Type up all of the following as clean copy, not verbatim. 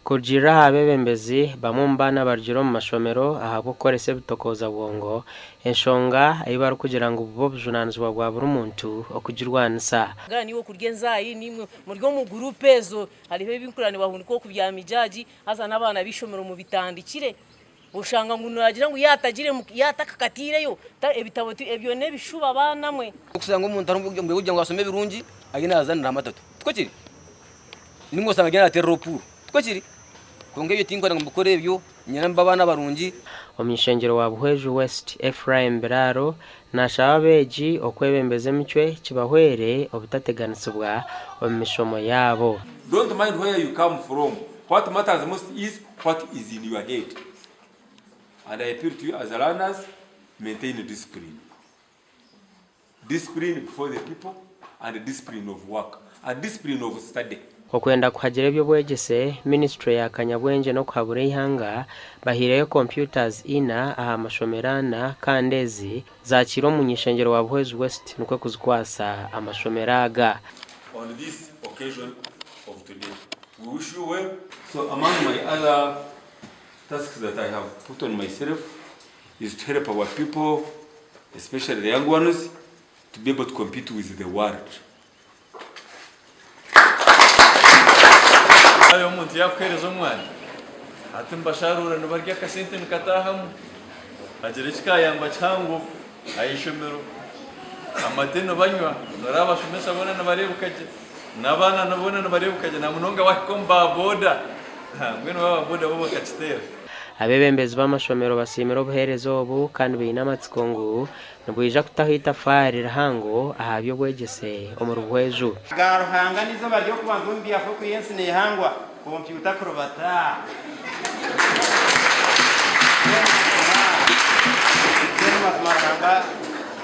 kugira abebembezi bamumbana barjiro mu mashomero ahabukorese ahabitokooza-bwongo enshonga ayibaru kugira ngo bo bujunanizwa bwa buri muntu okugirwanisa gani wo kuryenzayi nimwe muryo mu groupe ezo hariho ibinkurane bahuniko kubyamijaji haza nabana bishomero mu bitandikire ushanga ngo nagira ngo yatagire yatakakatireyo ebitabo ebyo ne bishuba abana mwe kusanga umuntu arumbuye kugira ngo asome birungi agina azanira amatatu twakiri nimwe usanga agena terropuru twakiri kongeyo tinkora ngumukore ebyo nyiramba abana barungi omishengero wa Buhweju West Ephraim Mbarara nashaba abeegi okwebembeza emitwe kibahwere obutateganisibwa omishomo yabo. Don't mind where you come from. What matters most is what is in your head. And I appeal to you as learners, maintain discipline. Discipline before the people and discipline of work and discipline of study. Okwenda kuhagira ebyo Obwegyese ministry ya Kanyabwenge no kwa Ageihangwe bahireyo computers ina aha mashomerana kandezi zakiro mu nyishengero wa Buhweju West nukwe kuzikwasa amashomeraga. On this occasion of today, we wish you well. So among my other tasks that I have put on myself is to help our people, especially the young ones, to be able to compete with the world. Ayo muntu yakwereza umwana ati mbasharura nubarya kasente nikatahamu agire kikayamba cyangu ayishomero amateno banywa norabashomesa bona nabarebukaje nabana nabona nabarebukaje namunonga wakomba boda ngwino baba boda bo bakatitera. Abebembezi b'amashomero basimira obuherezo obu kandi b'inamatsiko ngu nibwija kutahita fari rahango ahabyo Obwegyese omuri Buhweju garuhanga nizo baryo kubanza mbiyafu ku Ensinganto computer krobata maranga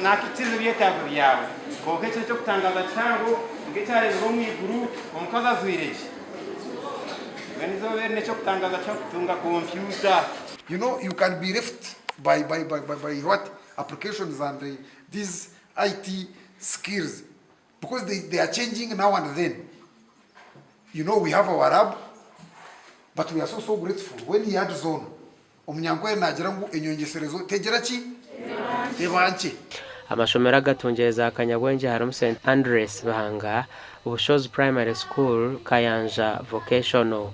nakitizo byetago byawe kokeche cyo kutangaza cyango ngicyare ngo mwiguru omukaza azwirejeganizo berne cyo kutangaza cyo kutunga computer. You know, you can be left by what applications and these IT skills because they are changing now and then. You know, we have our lab, but we are so grateful. When he had zone, Omuneneserezo nagira ngo Ensinganto tegera ki tebanche amashomero agatungereza Kanyabwenge hari St Andres Bahanga ubushozi primary school Kayanja vocational.